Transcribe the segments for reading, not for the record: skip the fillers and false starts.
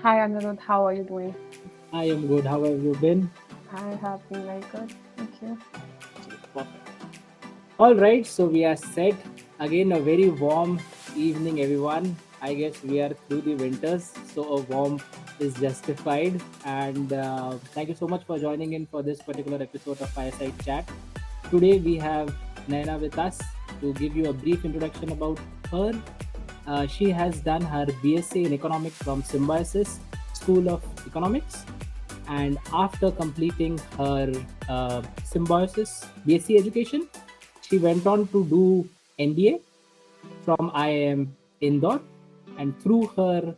Hi Anirudh, how are you doing? I am good. How have you been? I have been very good. Thank you. Perfect. All right, so we are set. Again, a very warm evening, everyone. I guess we are through the winters, so a warm is justified. And thank you so much for joining in for this particular episode of Fireside Chat. Today, we have Naina with us to give you a brief introduction about her. She has done her BSc in Economics from Symbiosis School of Economics, and after completing her Symbiosis BSc education, she went on to do MBA from IIM Indore, and through her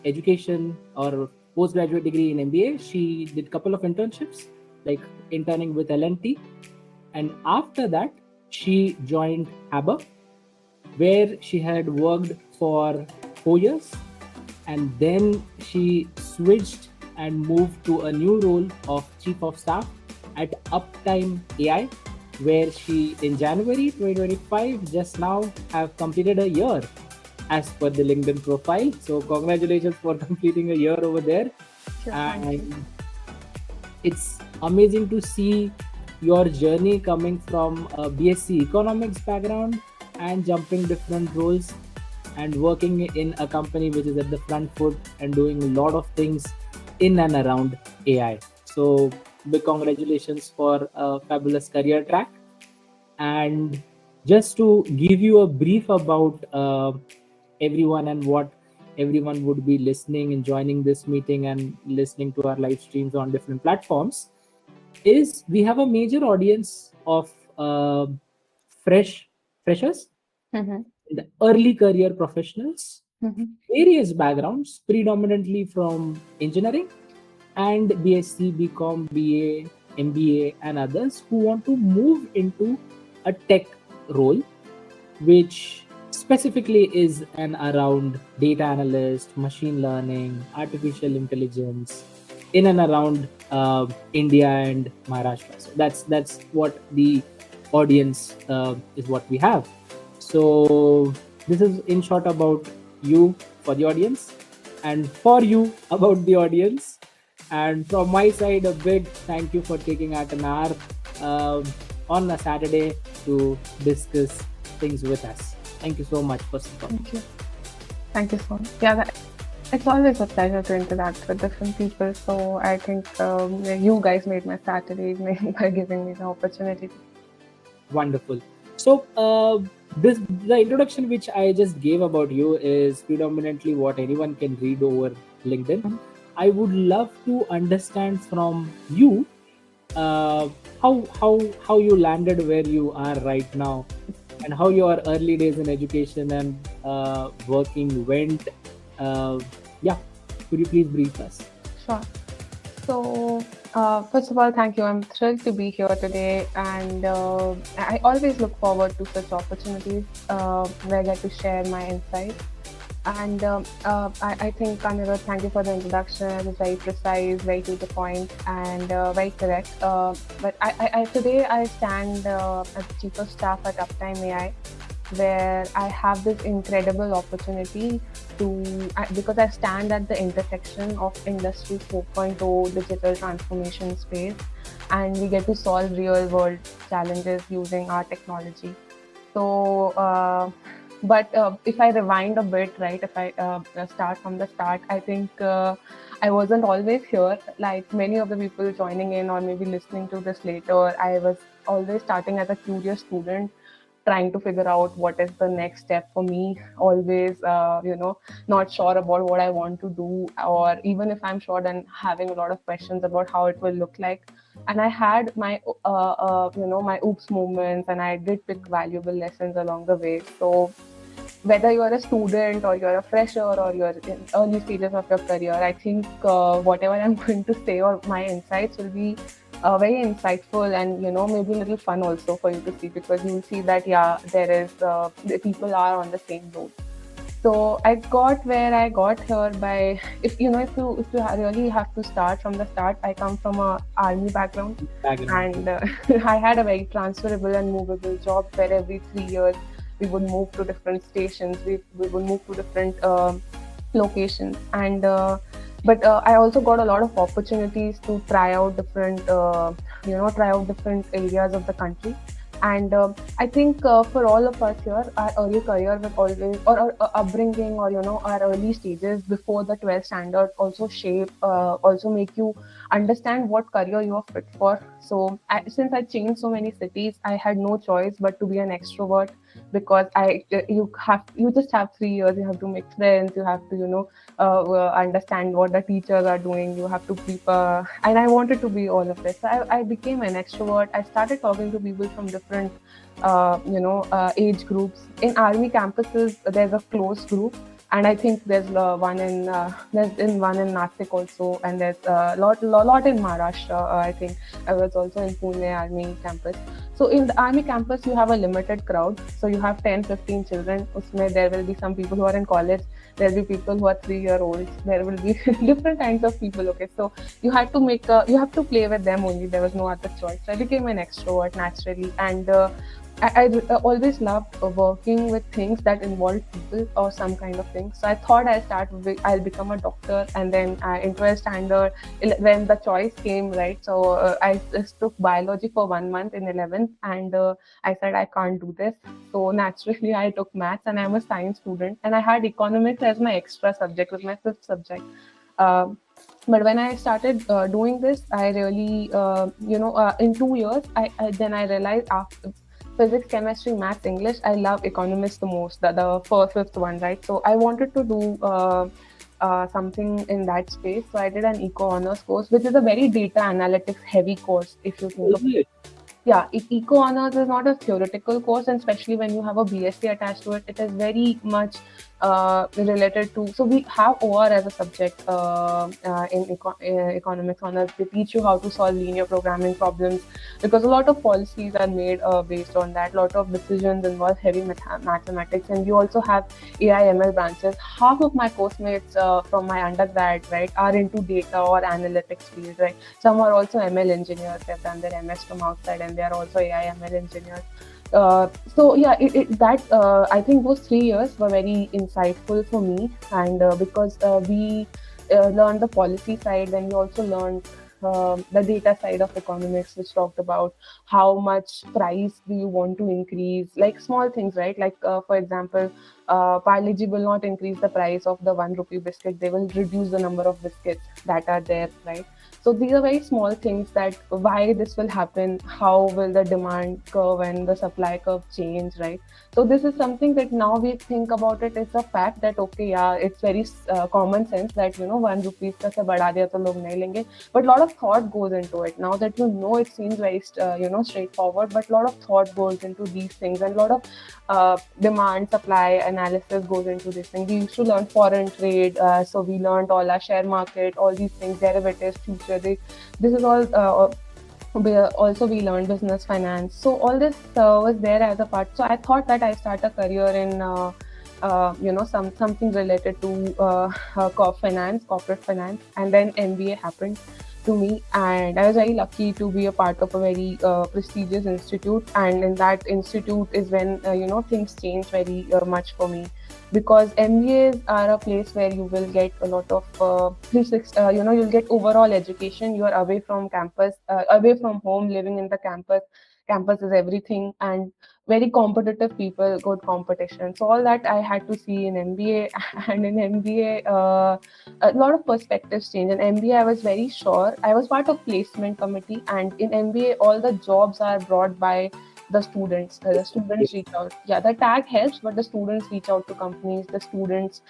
education or postgraduate degree in MBA, she did a couple of internships, like interning with L&T, and after that, she joined Aber, where she had worked for 4 years, and then she switched and moved to a new role of chief of staff at Uptime AI, where she in January 2025 just now have completed a year as per the LinkedIn profile. So congratulations for completing a year over there. Sure, thank you. And it's amazing to see your journey coming from a BSc economics background and jumping different roles and working in a company which is at the front foot and doing a lot of things in and around AI. So big congratulations for a fabulous career track. And just to give you a brief about everyone and what everyone would be listening and joining this meeting and listening to our live streams on different platforms, is we have a major audience of fresh freshers Mm-hmm. and early career professionals, Mm-hmm. various backgrounds, predominantly from engineering and BSc, BCom, BA, MBA, and others who want to move into a tech role, which specifically is an around data analyst, machine learning, artificial intelligence, in and around India and Maharashtra. So that's what the audience is what we have. So this is in short about you for the audience, and for you about the audience. And from my side, a big thank you for taking out an hour um, on a Saturday to discuss things with us. Thank you so much, first of all. Thank you. Thank you so much. Yeah, it's always a pleasure to interact with different people. So I think you guys made my Saturday evening by giving me the opportunity. Wonderful. So, this the introduction which I just gave about you is predominantly what anyone can read over LinkedIn. Mhm. I would love to understand from you uh, how you landed where you are right now, and how your early days in education and working went. Uh, yeah, could you please brief us? Sure. So, first of all, thank you. I'm thrilled to be here today, and I always look forward to such opportunities where I get to share my insights. And I think, Anirudh, thank you for the introduction. It was very precise, very to the point, and very correct. But today I stand as Chief of Staff at Uptime AI, where I have this incredible opportunity because I stand at the intersection of Industry 4.0 digital transformation space, and we get to solve real world challenges using our technology. So, but if I rewind a bit, right, if I start from the start, I think I wasn't always here. Like many of the people joining in or maybe listening to this later, I was always starting as a curious student, trying to figure out what is the next step for me. Always, not sure about what I want to do, or even if I'm sure, then having a lot of questions about how it will look like. And I had my my oops moments, and I did pick valuable lessons along the way. So whether you're a student or you're a fresher or you're in early stages of your career, I think whatever I'm going to say or my insights will be very insightful, and maybe a little fun also for you to see, because you'll see that there is the people are on the same road. So I got where I got here by, if you really have to start from the start, I come from a army background, Background. and I had a very transferable and movable job where every 3 years we would move to different stations, we would move to different locations, and but I also got a lot of opportunities to try out different try out different areas of the country. And I think for all of us here, our early career will always, or our upbringing, or our early stages before the 12th standard also shape, also make you understand what career you are fit for. So since I changed so many cities, I had no choice but to be an extrovert, because you just have 3 years. You have to make friends. You have to understand what the teachers are doing. You have to prepare, and I wanted to be all of this. So I became an extrovert. I started talking to people from different age groups. In army campuses, there's a close group, and I think there's one in Nashik also, and there's a lot in Maharashtra. I think I was also in Pune Army campus. So in the army campus, you have a limited crowd. So you have 10, 15 children. Usme there will be some people who are in college. There will be people who are 3-year-olds. There will be different kinds of people. Okay, so you have to play with them only. There was no other choice. So I became an extrovert naturally, and I always loved working with things that involve people or some kind of thing. So I thought I'll become a doctor, and then in 12th standard, when the choice came, right? So I just took biology for 1 month in 11th, and I said I can't do this. So naturally, I took maths, and I'm a science student, and I had economics as my extra subject, was my fifth subject. Um but when I started doing this, I really, in 2 years, then I realized after physics, chemistry, maths, English, I love economics the most, the first, fifth one, right? So I wanted to do something in that space. So I did an eco honors course, which is a very data analytics heavy course, if you think Is of it. it? Yeah, eco honors is not a theoretical course, and especially when you have a BSc attached to it, it is very much related to. So we have OR as a subject in economics honors. They teach you how to solve linear programming problems, because a lot of policies are made based on that. A lot of decisions involve heavy mathematics, and we also have AI/ML branches. Half of my course mates from my undergrad, right, are into data or analytics field, right? Some are also ML engineers. They've done their MS from outside, and they are also AI/ML engineers. So yeah, that I think those 3 years were very insightful for me, and because we learned the policy side, then we also learned the data side of economics, which talked about how much price do you want to increase, like small things, right? Like for example, Parle-G will not increase the price of the 1 rupee biscuit; they will reduce the number of biscuits that are there, right? So these are very small things, that why this will happen, how will the demand curve and the supply curve change, right? So this is something that now we think about it. It's a fact that okay, yeah, it's very common sense that 1 rupee का से बढ़ा दिया तो लोग नहीं लेंगे. But a lot of thought goes into it. Now that it seems very straightforward, but a lot of thought goes into these things, and a lot of demand supply analysis goes into this thing. We used to learn foreign trade, so we learned all our share market, all these things, derivatives, future. This is all. Also, we learned business finance. So all this was there as a part. So I thought that I start a career in something related to corporate finance, and then MBA happened to me, and I was very lucky to be a part of a very prestigious institute. And in that institute is when things change very much for me, because MBAs are a place where you will get a lot of you'll get overall education. You are away from campus, away from home, living in the campus. Campus is everything, and very competitive people, good competition. So all that I had to see in MBA, and in MBA, a lot of perspectives change. In MBA, I was very sure. I was part of placement committee, and in MBA, all the jobs are brought by the students. The students reach out. Yeah, the tag helps, but the students reach out to companies. The students,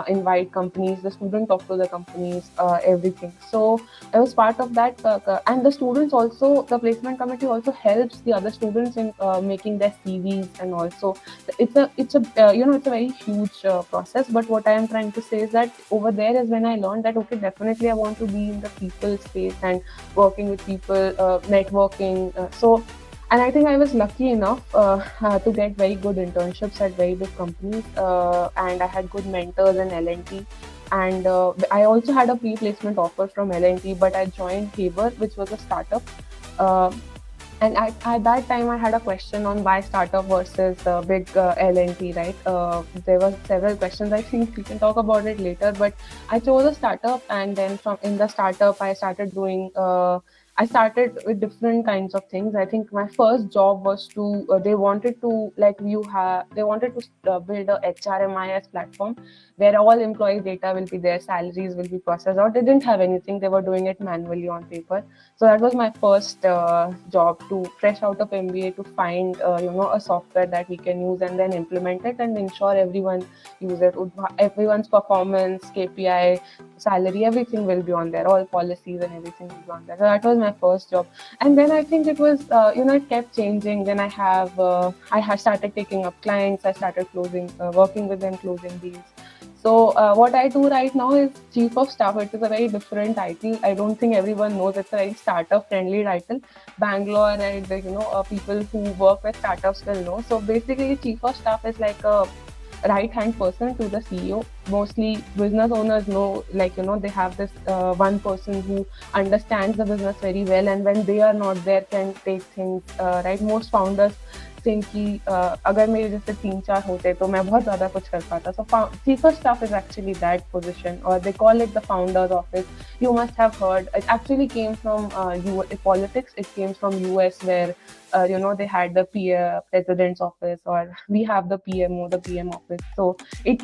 invite companies. The students talk to the companies. Everything. So I was part of that, and the students also. The placement committee also helps the other students in making their CVs, and also it's a very huge process. But what I am trying to say is that over there is when I learned that okay, definitely I want to be in the people space and working with people, networking. And I think I was lucky enough to get very good internships at very big companies, and I had good mentors in L&T. And I also had a pre-placement offer from L&T, but I joined Haber, which was a startup. Uh, And at that time, I had a question on why startup versus big L&T, right? There were several questions. I think we can talk about it later. But I chose a startup, and then from in the startup, I started doing. I started with different kinds of things. I think my first job was to. They wanted to like you have. They wanted to build a HRMIS platform where all employee data will be there, salaries will be processed out. They didn't have anything. They were doing it manually on paper. So that was my first job, to fresh out of MBA, to find a software that we can use and then implement it and ensure everyone use it. Everyone's performance, KPI, salary, everything will be on there. All policies and everything will be on there. So that was my first job, and then I think it was it kept changing. Then I had started taking up clients. I started closing, working with them, closing deals. So what I do right now is chief of staff. It is a very different title. I don't think everyone knows. It's a very startup friendly title. Bangalore and people who work with startups will know. So basically, chief of staff is like a right hand person to the CEO. Mostly business owners know, like they have this one person who understands the business very well, and when they are not there, can take things right. Most founders think कि अगर मेरे जैसे 3-4 होते तो मैं बहुत ज़्यादा कुछ कर पाता. So chief of staff is actually that position, or they call it the founder's office. You must have heard. It actually came from politics. It came from US, where they had the president's office, or we have the PMO, the PM office. So it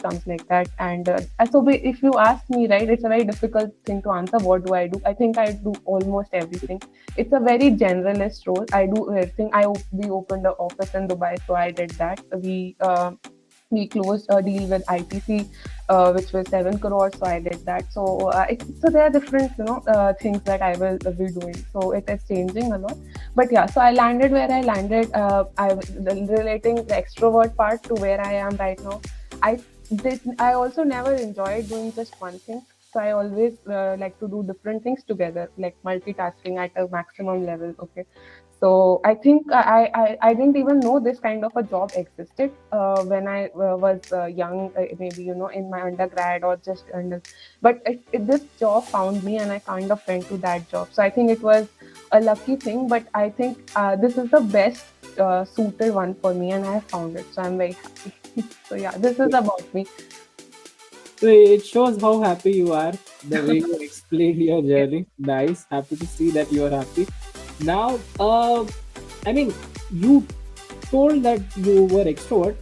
comes like that. And if you ask me, right, it's a very difficult thing to answer. What do I do? I think I do almost everything. It's a very generalist role. I do everything. We opened an office in Dubai, so I did that. We closed a deal with ITC, which was 7 crores, so I did that. So there are different things that I will be doing. So it is changing a lot. But yeah, so I landed where I landed. I relating the extrovert part to where I am right now. I I also never enjoyed doing just one thing. So I always like to do different things together, like multitasking at a maximum level. Okay. So I think I didn't even know this kind of a job existed when I was young, maybe in my undergrad or just under. But this job found me, and I kind of went to that job. So I think it was a lucky thing. But I think this is the best suited one for me, and I have found it. So I'm very happy. So yeah, this is about me. So it shows how happy you are, the way you explained your journey. Nice. Happy to see that you are happy. Now, I mean, you told that you were extrovert.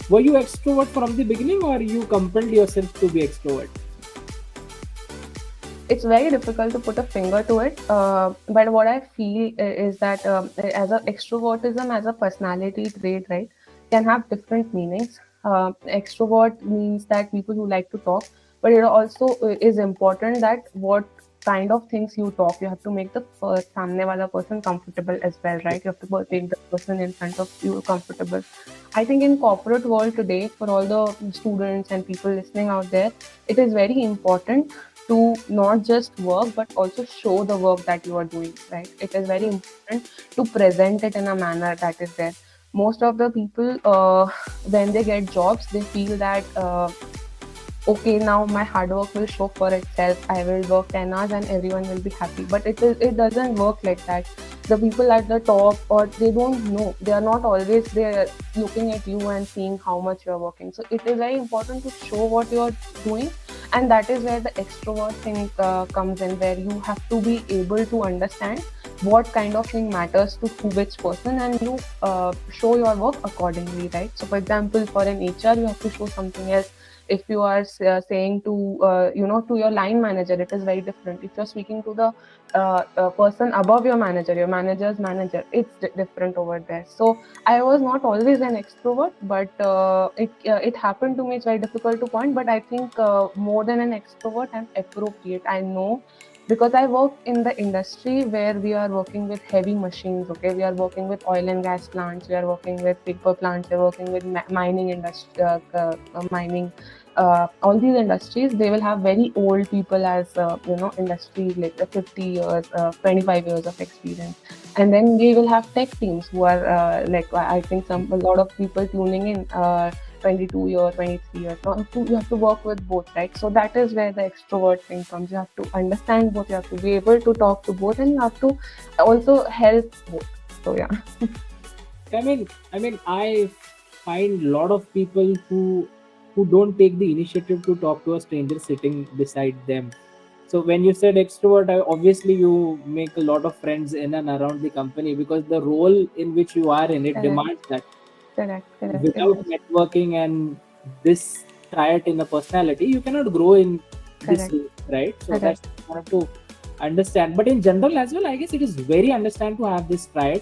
Were you extrovert from the beginning, or you compelled yourself to be extrovert? It's very difficult to put a finger to it, but what I feel is that as a extrovertism as a personality trait, right, can have different meanings. Extrovert means that people who like to talk, but it also is important that what kind of things you talk. You have to make the samne wala person comfortable as well, right? You have to make the person in front of you comfortable. I think in corporate world today, for all the students and people listening out there, it is very important to not just work but also show the work that you are doing, right? It is very important to present it in a manner that is there. Most of the people, when they get jobs, they feel that okay, now my hard work will show for itself. I will work 10 hours and everyone will be happy. But it doesn't work like that. The people at the top, or they don't know, they are not always there looking at you and seeing how much you are working. So it is very important to show what you are doing. And that is where the extrovert thing comes in, where you have to be able to understand what kind of thing matters to which person, and you show your work accordingly, right? So for example, for an HR, you have to show something else. If you are saying to to your line manager, it is very different. If you're speaking to the person above your manager, your manager's manager, it's different over there. So I was not always an extrovert, but it happened to me. It's very difficult to point, but I think more than an extrovert, I'm appropriate. I know, because I work in the industry where we are working with heavy machines. Okay, we are working with oil and gas plants, we are working with paper plants, we are working with mining industry, mining. All these industries, they will have very old people as industry, like 50 years, 25 years of experience. And then we will have tech teams who are like, I think a lot of people tuning in 22 years, 23 years. Now you have to work with both, right? So that is where the extrovert thing comes. You have to understand both. You have to be able to talk to both, and you have to also help both. So yeah. I find a lot of people who don't take the initiative to talk to a stranger sitting beside them. So when you said extrovert, obviously you make a lot of friends in and around the company because the role in which you are in it Correct, demands that. correct. It Without does. networking and this triad in a personality, you cannot grow in this Correct, way, right? So correct, that's what I have to understand. But in general as well, I guess it is very understand to have this triad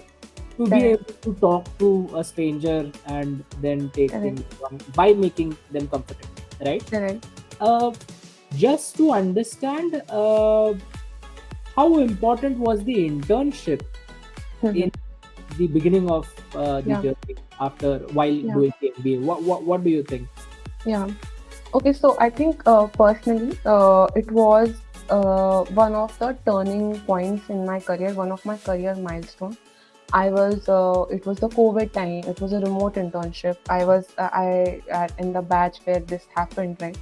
to be correct, able to talk to a stranger and then take correct, things from by making them comfortable, right? correct. Uh, just to understand how important was the internship Mhm. in the beginning of the Yeah, journey after while yeah, doing the MBA. What do you think? yeah. Okay, so I think personally, it was one of the turning points in my career, one of my career milestones. It was the COVID time. It was a remote internship. In the batch where this happened, right?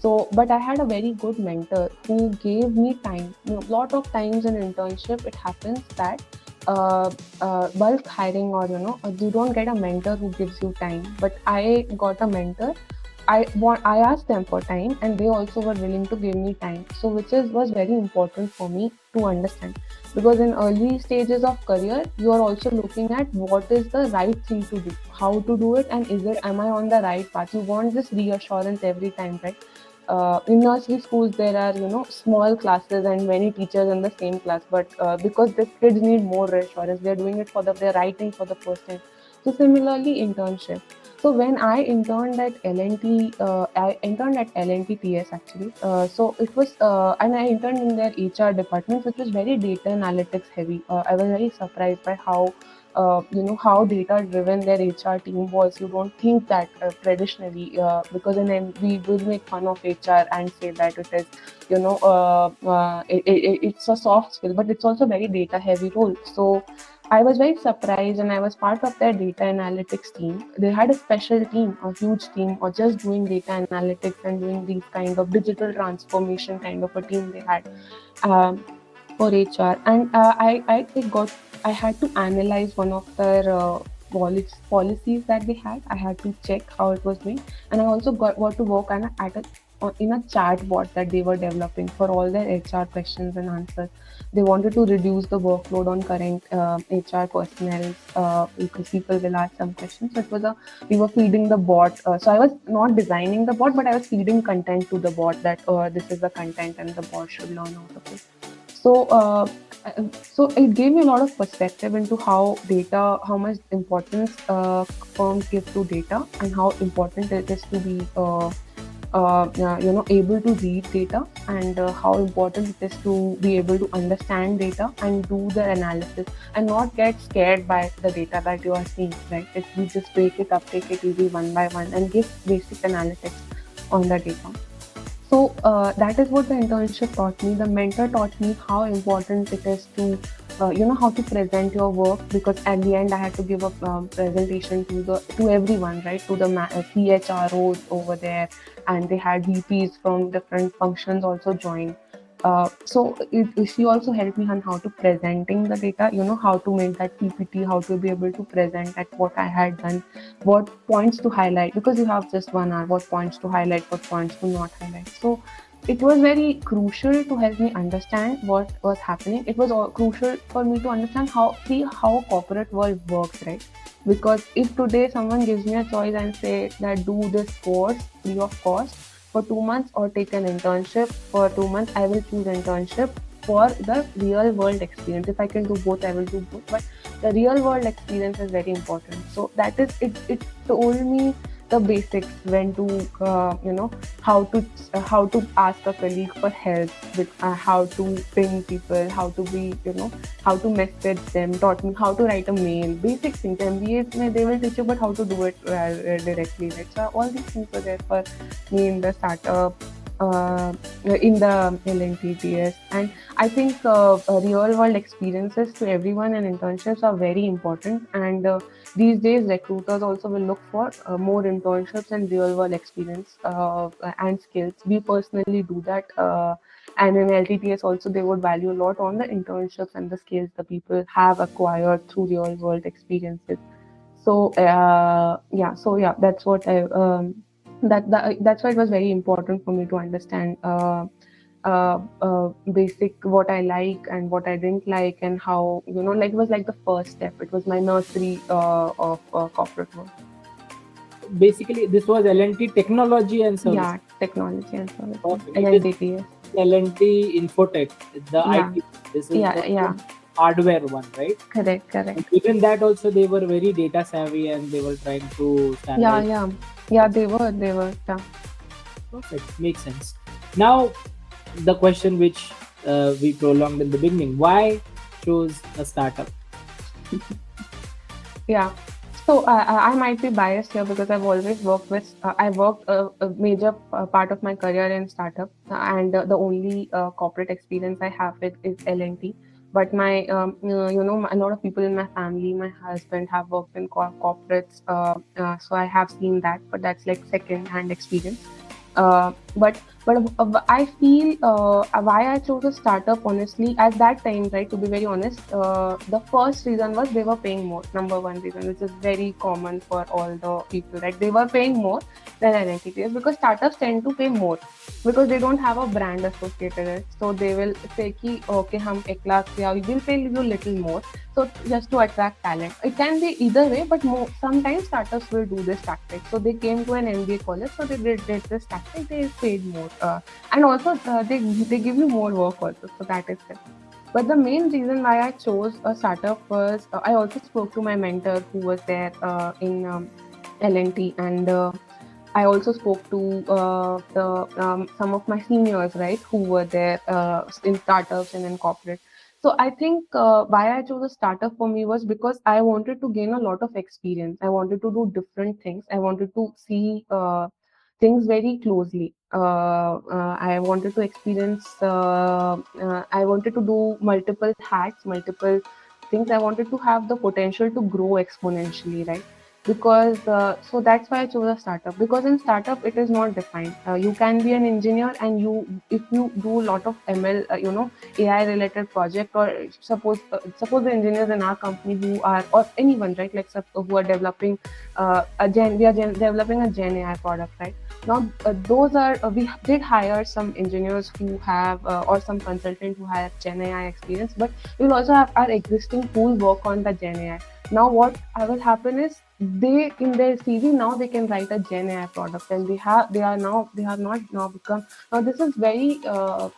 So, but I had a very good mentor who gave me time. You know, lot of times in internship, it happens that bulk hiring, or you don't get a mentor who gives you time. But I got a mentor. I asked them for time, and they also were willing to give me time. So which is was very important for me to understand, because in early stages of career you are also looking at what is the right thing to do, how to do it, and is it am I on the right path. You want this reassurance every time, right? In nursery schools there are small classes and many teachers in the same class, but because the kids need more reassurance, they're doing it for they're writing for the first time. So similarly internship. So when I interned at L&T, I interned at L&T TS actually. So it was, and I interned in their HR department, which was very data analytics heavy. I was very surprised by how, how data driven their HR team was. You don't think that traditionally, because we will make fun of HR and say that it is, it's a soft skill, but it's also very data heavy role. So I was very surprised, and I was part of their data analytics team. They had a special team, a huge team, or just doing data analytics and doing these kind of digital transformation kind of a team they had for HR. And I had to analyze one of their policies that they had. I had to check how it was doing, and I also got to work in a chat bot that they were developing for all their HR questions and answers. They wanted to reduce the workload on current HR personnel because people will ask some questions. So we were feeding the bot. So I was not designing the bot, but I was feeding content to the bot that this is the content and the bot should learn out of it. So, so it gave me a lot of perspective into how much importance firms give to data, and how important it is to be able to read data, and how important it is to be able to understand data and do the analysis, and not get scared by the data that you are seeing, right? If you just break it up, take it easy one by one, and give basic analytics on the data. So that is what the internship taught me. The mentor taught me how important it is to, how to present your work, because at the end I had to give a presentation to everyone, right? To the CHROs over there, and they had VPs from different functions also join. She also helped me on how to presenting the data, how to make that PPT, how to be able to present at what I had done, what points to highlight, because you have just 1 hour, what points to highlight, what points to not highlight. So it was very crucial to help me understand what was happening. It was crucial for me to understand how corporate world works, right? Because if today someone gives me a choice and say that do this course free of cost for 2 months, or take an internship for 2 months, I will choose internship for the real world experience. If I can do both, I will do both. But the real world experience is very important. So that is it. It told me the basics, when to how to ask a colleague for help with how to ping people, how to be how to message them, taught me how to write a mail, basic things. MBA they will teach you, but how to do it directly, right? So all these things were there for me in the startup in the LNTTS. And I think real world experiences to everyone and internships are very important. And these days, recruiters also will look for more internships and real world experience and skills. We personally do that. And in LTTS also, they would value a lot on the internships and the skills the people have acquired through real world experiences. So yeah, that's what that's why it was very important for me to understand basic what I like and what I didn't like, and how, like, it was like the first step. It was my nursery of corporate work. Basically, this was L&T Technology and Services. Yeah, technology and services. Perfect. It is LNTTS. L&T Infotech, the Yeah, IT. This is yeah, the yeah. hardware one, right? Correct. And even that also, they were very data savvy and they were trying to Yeah, standardize. yeah. They were. Yeah. Perfect. Makes sense. Now, the question which we prolonged in the beginning: why choose a startup? Yeah. So I might be biased here because I've always worked with. I worked a major part of my career in startup, and the only corporate experience I have with is LNT. But my, a lot of people in my family, my husband have worked in corporates, so I have seen that. But that's like second-hand experience. But I feel why I chose a startup, honestly, at that time, right? To be very honest, the first reason was they were paying more. Number one reason, which is very common for all the people, right? They were paying more than entities because startups tend to pay more because they don't have a brand associated with it. So they will say, ki, okay, hum 1 lakh, yeah, we will pay you little more. So just to attract talent, it can be either way, but sometimes startups will do this tactic. So they came to an MBA college, so they did this tactic. They paid more, and also they give you more work also. So that is it. But the main reason why I chose a startup was I also spoke to my mentor who was there in LNT, and I also spoke to some of my seniors, right, who were there in startups and in corporate. So I think why I chose a startup for me was because I wanted to gain a lot of experience. I wanted to do different things. I wanted to see things very closely. I wanted to experience. I wanted to do multiple hacks, multiple things. I wanted to have the potential to grow exponentially, right? Because so that's why I chose a startup, because in startup it is not defined. You can be an engineer, and if you do a lot of ML, AI related project, or suppose the engineers in our company who are, or anyone, right, like who are developing developing a Gen AI product, right? Now those are we did hire some engineers who have or some consultant who have Gen AI experience, but we'll also have our existing pool work on the Gen AI. Now what will happen is they, in their CV, now they can write a Gen AI product, and they are not now become. Now this is very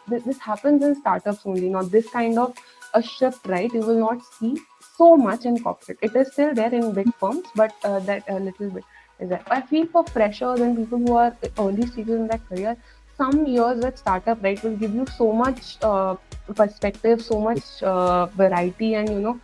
this happens in startups only. Now this kind of a shift, right, you will not see so much in corporate. It is still there in big firms, but that a little bit is there. I feel for freshers and people who are early stages in their career, some years with startup, right, will give you so much perspective, so much variety, and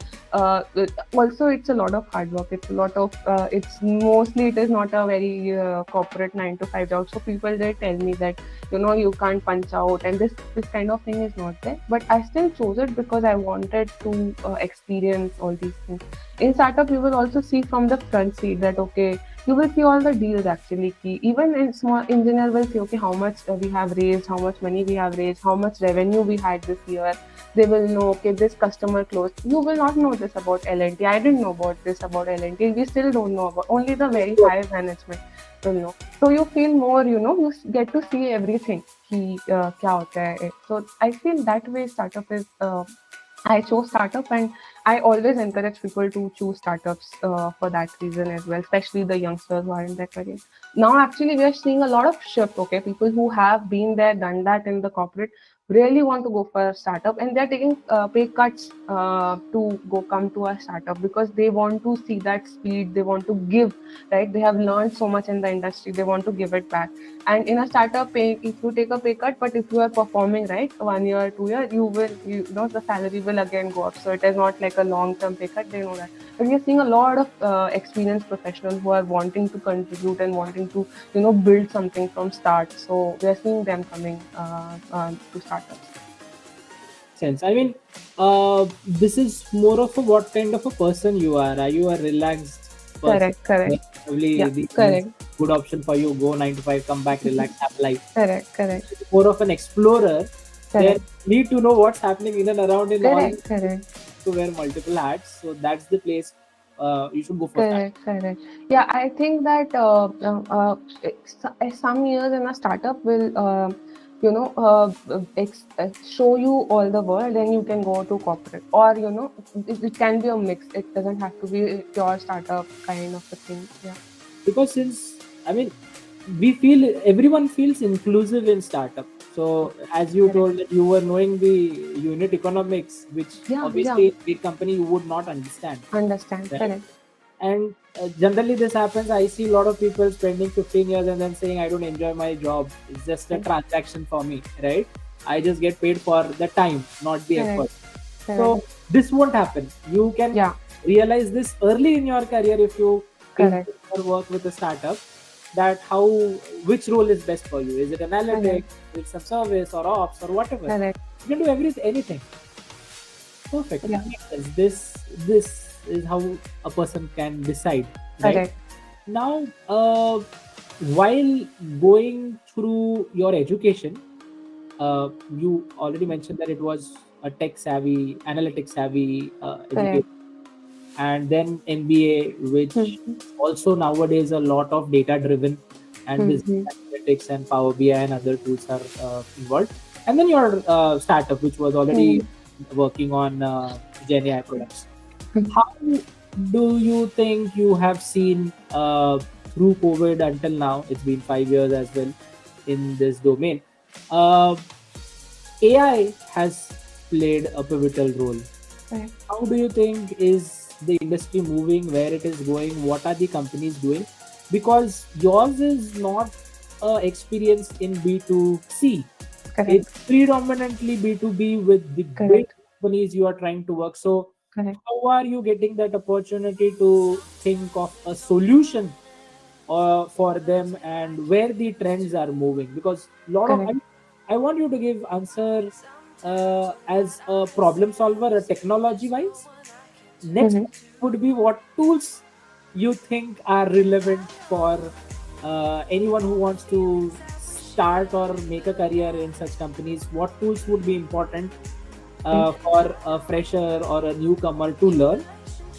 also it's a lot of hard work. It's a lot of it's mostly, it is not a very corporate 9 to 5 job. So people, they tell me that you can't punch out, and this kind of thing is not there. But I still chose it because I wanted to experience all these things. In startup, you will also see from the front seat that, okay, you will see all the deals actually. Even in small, engineer will see, okay, how much we have raised, how much money we have raised, how much revenue we had this year. They will know, okay, this customer closed. You will not know this about LNT. I didn't know about this about LNT. We still don't know about, only the very high management will know. So you feel more, you get to see everything. क्या होता है. So I feel that way startup is. I chose startup, and I always encourage people to choose startups for that reason as well, especially the youngsters who are in their career. Now, actually, we are seeing a lot of shift. Okay, people who have been there, done that in the corporate. really want to go for a startup, and they're taking pay cuts to go come to a startup because they want to see that speed. They want to give, right? They have learned so much in the industry. They want to give it back. And in a startup, if you take a pay cut, but if you are performing right 1 year, 2 year, you know the salary will again go up. So it is not like a long term pay cut. They know that. But we are seeing a lot of experienced professionals who are wanting to contribute and wanting to build something from start. So we are seeing them coming to startups. Sense. I mean, this is more of a what kind of a person you are. Are you a relaxed person? Correct. Probably Yeah, the correct, good option for you. Go 9 to 5, come back, relax, have life. correct, More of an explorer. Then correct, need to know what's happening in and around in all correct. to wear multiple hats. So that's the place you should go for that. Correct. Yeah, I think that some years in a startup will, show you all the world, then you can go to corporate, or it can be a mix. It doesn't have to be a pure startup kind of a thing. Yeah, Because since I mean, we feel everyone feels inclusive in startup. So as you correct. told that you were knowing the unit economics, which Yeah. obviously in big company you would not understand, Understand. right? Correct. And generally this happens. I see a lot of people spending 15 years and then saying I don't enjoy my job. It's just a Correct. transaction for me, right? I just get paid for the time, not the effort. Correct. So this won't happen. You can Yeah. realize this early in your career if you Correct. or work with a startup, that how which role is best for you. Is it analytics, is it some service or ops or whatever? Correct. You can do anything. Perfect. Yeah. This is how a person can decide, right? Correct. Now, while going through your education, you already mentioned that it was a tech savvy, analytics savvy education, Correct. and then MBA, which Mm-hmm. also nowadays a lot of data driven and business Mm-hmm. analytics and Power BI and other tools are involved. And then your startup, which was already working on Gen AI products. Mm-hmm. How do you think you have seen through COVID until now? It's been 5 years as well in this domain. Uh, AI has played a pivotal role. Correct. How do you think is the industry moving? Where it is going? What are the companies doing? Because yours is not experience in B2C. Correct. It's predominantly B2B with the big Correct. companies you are trying to work. So Correct. how are you getting that opportunity to think of a solution for them and where the trends are moving? Because a lot of Correct. I want you to give answers as a problem solver, a technology wise. Next Mm-hmm. would be what tools you think are relevant for anyone who wants to start or make a career in such companies. What tools would be important for a fresher or a newcomer to learn?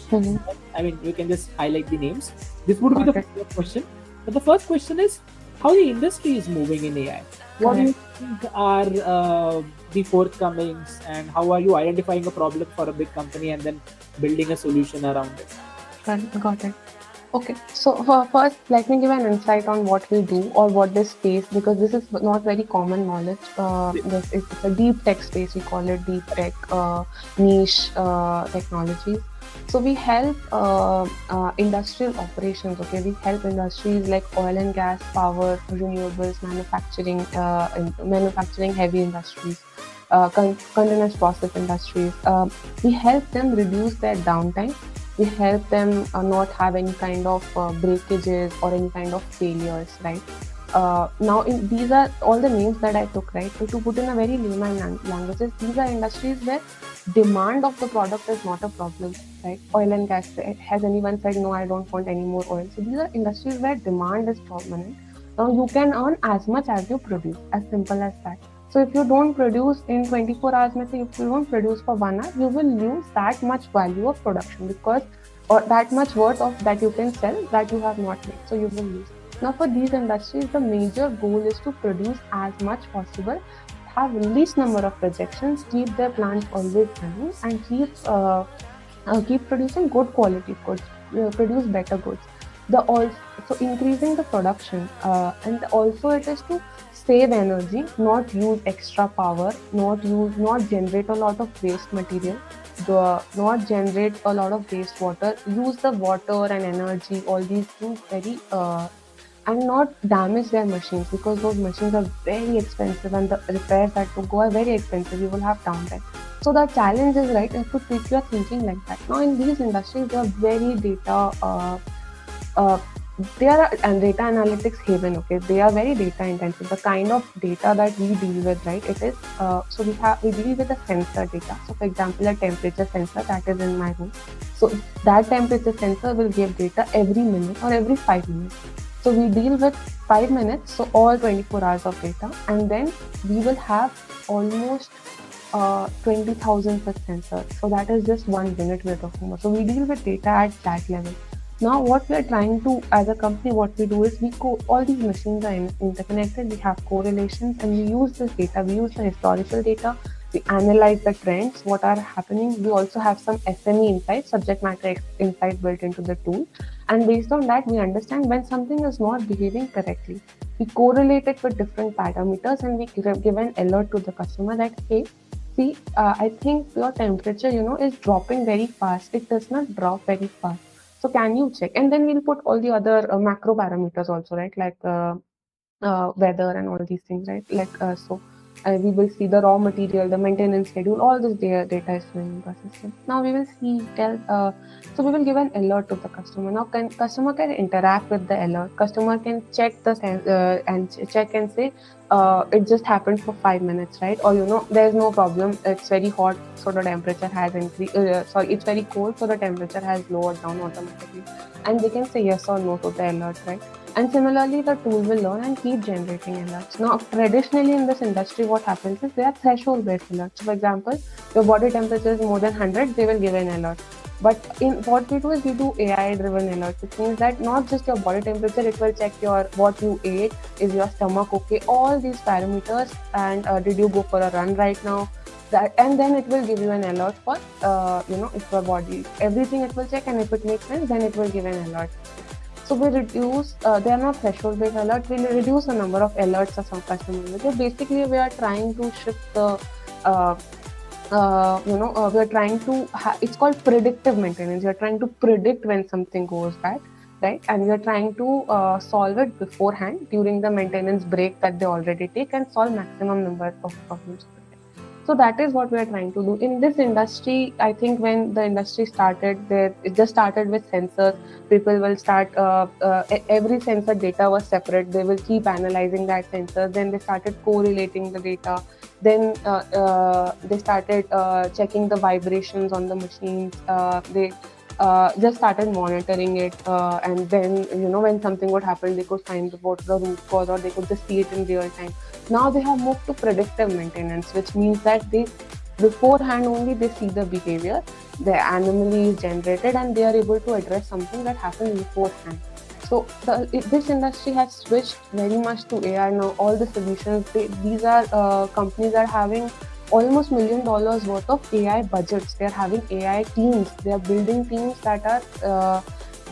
Mm-hmm. I mean, you can just highlight the names. This would be Got the it. first question. But the first question is how the industry is moving in AI. What do you think are the forthcomings, and how are you identifying a problem for a big company and then building a solution around it? Got it. Okay, so first, let me give an insight on what we do or what this space, because this is not very common knowledge. It's a deep tech space. We call it deep tech, niche technologies. So we help industrial operations. Okay, we help industries like oil and gas, power, renewables, manufacturing heavy industries, continuous process industries. We help them reduce their downtime. We help them not have any kind of breakages or any kind of failures, right? Now, these are all the names that I took, right? So to put in a very layman languages, these are industries where demand of the product is not a problem, right? Oil and gas. Has anyone said no? I don't want any more oil. So these are industries where demand is permanent. Now you can earn as much as you produce. As simple as that. So if you don't produce in 24 hours, if you don't produce for 1 hour, you will lose that much value of production, because or that much worth of that you can sell that you have not made. So you will lose. Now for these industries, the major goal is to produce as much possible, have least number of rejections, keep their plants always running, and keep producing good quality goods, produce better goods. So increasing the production, and also it is to save energy, not use extra power, not generate a lot of waste material, not generate a lot of wastewater, use the water and energy, all these things very and not damage their machines, because those machines are very expensive and the repairs that to go are very expensive. You will have downtime. So the challenge is, right, if you are thinking like that. Now in these industries, they are very data. Uh, they are and data analytics haven. Okay, they are very data intensive. The kind of data that we deal with, right? It is so we deal with the sensor data. So for example, a temperature sensor that is in my room. So that temperature sensor will give data every minute or every 5 minutes. So we deal with 5 minutes, so all 24 hours of data, and then we will have almost 20,000 such sensors. So that is just 1 minute we're talking about. So we deal with data at that level. Now, what we are trying to, as a company, what we do is all these machines are interconnected. We have correlations, and we use this data. We use the historical data. We analyze the trends, what are happening. We also have some SME insights, subject matter insight built into the tool. And based on that, we understand when something is not behaving correctly. We correlate it with different parameters, and we give an alert to the customer that, hey, see, I think your temperature, is dropping very fast. It does not drop very fast. So can you check? And then we'll put all the other macro parameters also, right? Like weather and all these things, right? We will see the raw material, the maintenance schedule, all this data is flowing into our system. Now we will so we will give an alert to the customer. Now customer can interact with the alert. Customer can check check and say, it just happened for 5 minutes, right? Or there's no problem. It's very hot, so the temperature has increased. It's very cold, so the temperature has lowered down automatically. And they can say yes or no to the alert, right? And similarly, the tool will learn and keep generating alerts. Now, traditionally in this industry, what happens is they are threshold-based alerts. So, for example, your body temperature is more than 100, they will give an alert. But in what we do is we do AI-driven alerts, which means that not just your body temperature, it will check what you ate, is your stomach okay, all these parameters, and did you go for a run right now? And then it will give you an alert for if your body, everything it will check, and if it makes sense, then it will give an alert. So we reduce, they are not threshold-based alerts, we reduce the number of alerts of some customers. So basically, we are trying to shift the, we are trying to, it's called predictive maintenance. We are trying to predict when something goes bad, right? And we are trying to solve it beforehand during the maintenance break that they already take, and solve maximum number of problems. So that is what we are trying to do. In this industry, I think when the industry started, it just started with sensors. People will start, every sensor data was separate. They will keep analyzing that sensor. Then they started correlating the data. Then they started checking the vibrations on the machines. They just started monitoring it. And then, when something would happen, they could find what the root cause, or they could just see it in real time. Now they have moved to predictive maintenance, which means that they beforehand only they see the behavior, the anomaly is generated, and they are able to address something that happened beforehand. So this industry has switched very much to AI now. All the solutions, these are companies are having almost $1 million worth of AI budgets. They are having AI teams. They are building teams that are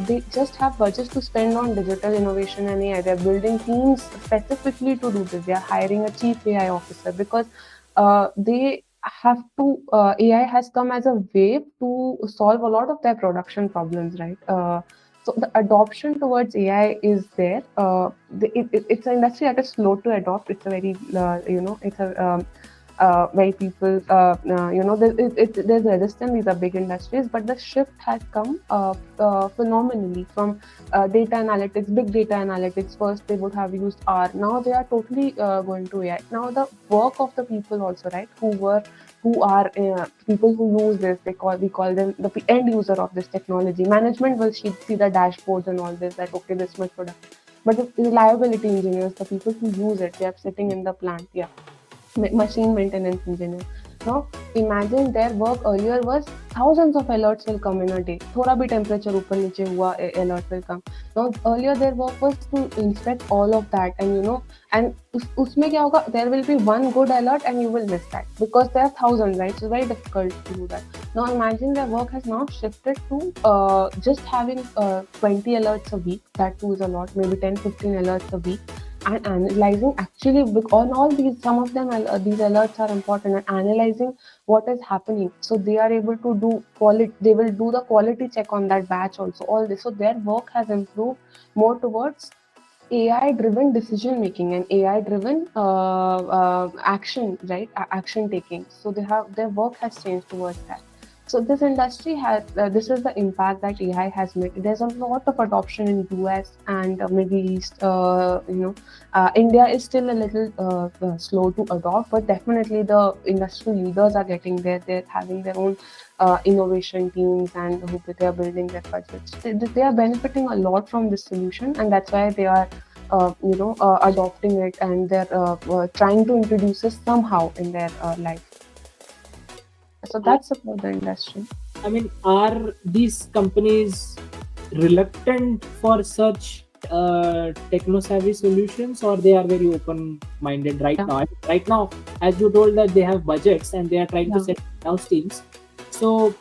they just have budgets to spend on digital innovation and AI. They're building teams specifically to do this. They are hiring a chief AI officer because they have to. AI has come as a way to solve a lot of their production problems, right? So the adoption towards AI is there. It's an industry that is slow to adopt. It's a very, it's a very people, there's resistance. These are big industries, but the shift has come phenomenally from data analytics, big data analytics. First, they would have used R. Now they are totally going to AI. Now the work of the people also, right, who are people who use this, we call them the end user of this technology. Management will see the dashboards and all this, that okay, this much product. But the reliability engineers, the people who use it, they are sitting in the plant, machine maintenance engineer. Now imagine their work earlier was thousands of alerts will come in a day. थोड़ा भी temperature ऊपर नीचे हुआ, alert will come. Now earlier their work was to inspect all of that, and and उसमें क्या होगा? There will be one good alert and you will miss that because there are thousands, right? So it's very difficult to do that. Now imagine their work has now shifted to just having 20 alerts a week. That too is a lot, maybe 10, 15 alerts a week. and analyzing actually on all these, some of them these alerts are important, and analyzing what is happening, so they are able to do quality, they will do the quality check on that batch also, all this, so their work has improved more towards AI driven decision making and AI driven action, right? Action taking. So they have, their work has changed towards that. So this industry has, this is the impact that AI has made. There's a lot of adoption in US and Middle East. India is still a little slow to adopt, but definitely the industry leaders are getting there. They're having their own innovation teams, and who they are building their budgets. They are benefiting a lot from this solution, and that's why they are adopting it, and they're trying to introduce it somehow in their life. So I, that's about the industry. I mean, are these companies reluctant for such techno-savvy solutions, or they are very open-minded right Yeah, now? Right now, as you told that they have budgets and they are trying to yeah, set in-house teams. So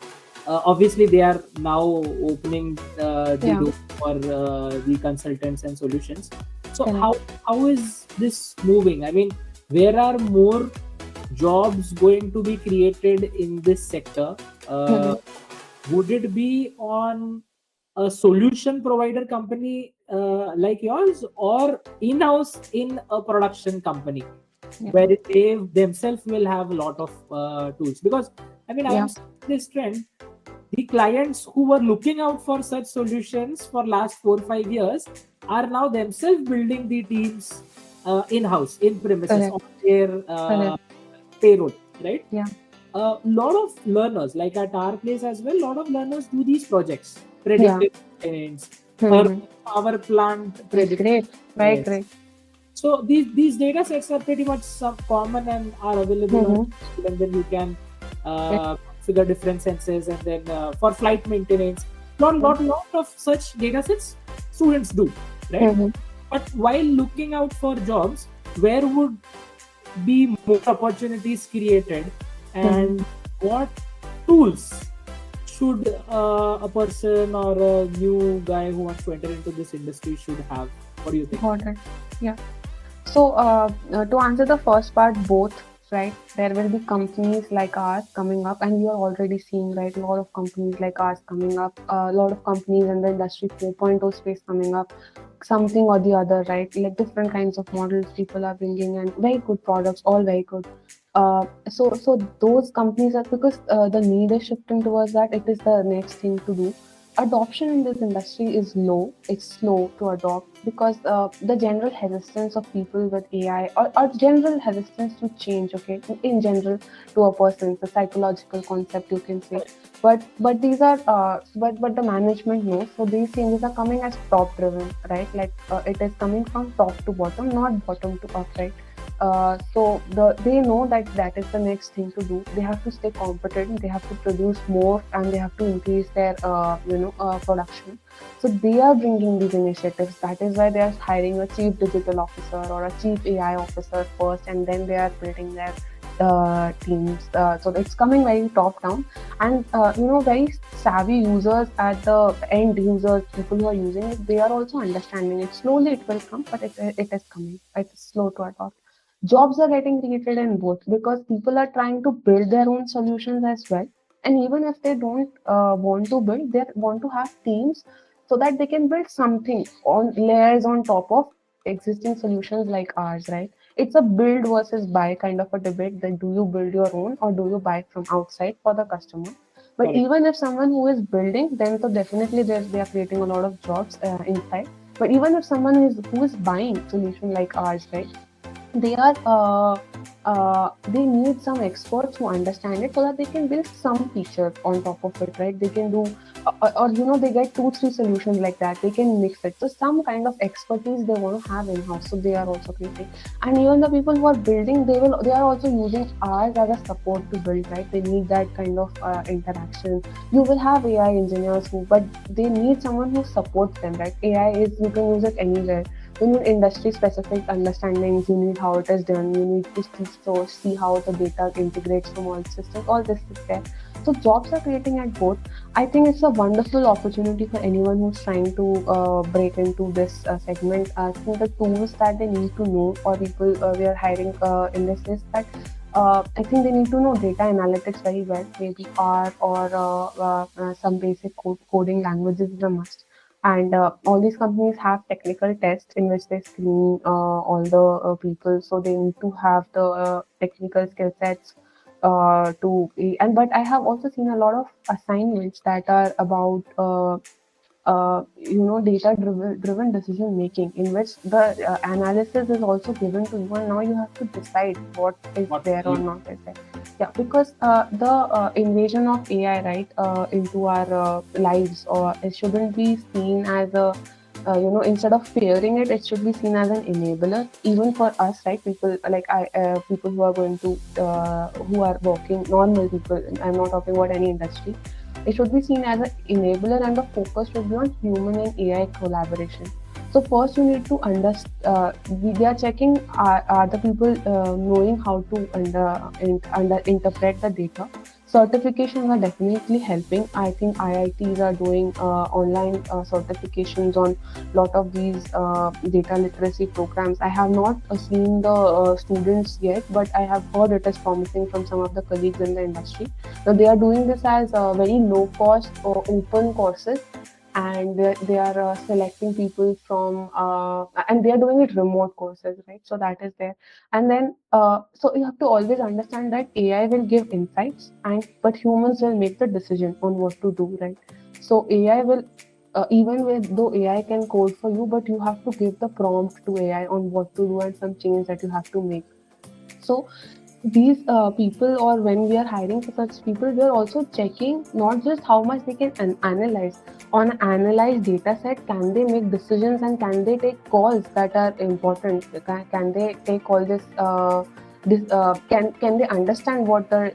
obviously, they are now opening the yeah. door for the consultants and solutions. So Correct. how is this moving? I mean, where are more jobs going to be created in this sector? Uh, Mhm. would it be on a solution provider company like yours, or in-house in a production company Yeah, where they themselves will have a lot of tools? Because I mean, I am yeah, seeing this trend. The clients who were looking out for such solutions for last 4 or 5 years are now themselves building the teams in-house, in premises, on correct, their correct. payroll, right? Yeah, A lot of learners, like at our place as well, a lot of learners do these projects: yeah. predictive maintenance, Mm-hmm. thermal power plant predictive Great, very maintenance. great. So these data sets are pretty much some common and are available on Mm-hmm. YouTube, and then you can configure different sensors, and then for flight maintenance, lot of such data sets students do, right? Mm-hmm. But while looking out for jobs, where would be more opportunities created, Mm-hmm. and what tools should a person or a new guy who wants to enter into this industry should have? What do you think? Got it. Yeah. So, to answer the first part, both, right? There will be companies like ours coming up, and you are already seeing, right? A lot of companies like ours coming up, a lot of companies in the industry 4.0 space coming up, something or the other, right? Like different kinds of models people are bringing, and very good products, all very good. So those companies are, because the need is shifting towards that. It is the next thing to do. Adoption in this industry is low. It's slow to adopt because the general hesitance of people with AI, or general hesitance to change. Okay, in general, to a person, the psychological concept you can say. But these are but the management knows. So these changes are coming as top driven, right? Like it is coming from top to bottom, not bottom to up, right? They know that that is the next thing to do. They have to stay competent. They have to produce more, and they have to increase their production. So they are bringing these initiatives. That is why they are hiring a chief digital officer or a chief AI officer first, and then they are building their teams. So it's coming very top down, and very savvy users at the end users, people who are using it, they are also understanding it. Slowly it will come, but it is coming. It's slow to adopt. Jobs are getting created in both because people are trying to build their own solutions as well. And even if they don't want to build, they want to have teams so that they can build something on layers on top of existing solutions like ours, right? It's a build versus buy kind of a debate, that do you build your own or do you buy from outside for the customer. But Correct. even if someone who is building, then so definitely they are creating a lot of jobs inside. But even if someone who is buying solution like ours, right, they are they need some experts who understand it so that they can build some features on top of it, right? They can do or they get 2 3 solutions like that, they can mix it. So some kind of expertise they want to have in house, so they are also creating. And even the people who are building, they are also using ours as a support to build, right? They need that kind of interaction. You will have AI engineers who, but they need someone who supports them, right? AI is, you can use it anywhere. you need industry specific understandings, you need how it is done, you need to see how the data integrates from all systems, all this is there. So jobs are creating at both. I think it's a wonderful opportunity for anyone who's trying to break into this segment. I think the tools that they need to know, or people we are hiring in this is that I think they need to know data analytics very well, maybe R or some basic coding languages is a must. And all these companies have technical tests in which they screen all the people, so they need to have the technical skill sets and but I have also seen a lot of assignments that are about data driven decision making, in which the analysis is also given to you, and now you have to decide what is What there or you not is there. Yeah, because the invasion of AI, right, into our lives, or it shouldn't be seen as a instead of fearing it, it should be seen as an enabler, even for us, right? People like people who are going to, who are working, normal people. I'm not talking about any industry. It should be seen as an enabler, and the focus should be on human and AI collaboration. So first, you need to understand. They are checking, are the people knowing how to interpret the data. Certifications are definitely helping. I think IITs are doing online certifications on lot of these data literacy programs. I have not seen the students yet, but I have heard it is promising from some of the colleagues in the industry. Now they are doing this as very low cost or open courses, and they are selecting people from and they are doing it remote courses, right? So that is there. And then so you have to always understand that AI will give insights, and but humans will make the decision on what to do, right? So AI will even with though AI can code for you, but you have to give the prompt to AI on what to do and some change that you have to make. So these people, or when we are hiring for such people, we are also checking not just how much they can analyze. On an analyzed data set, can they make decisions, and can they take calls that are important? Can they take all can they understand what the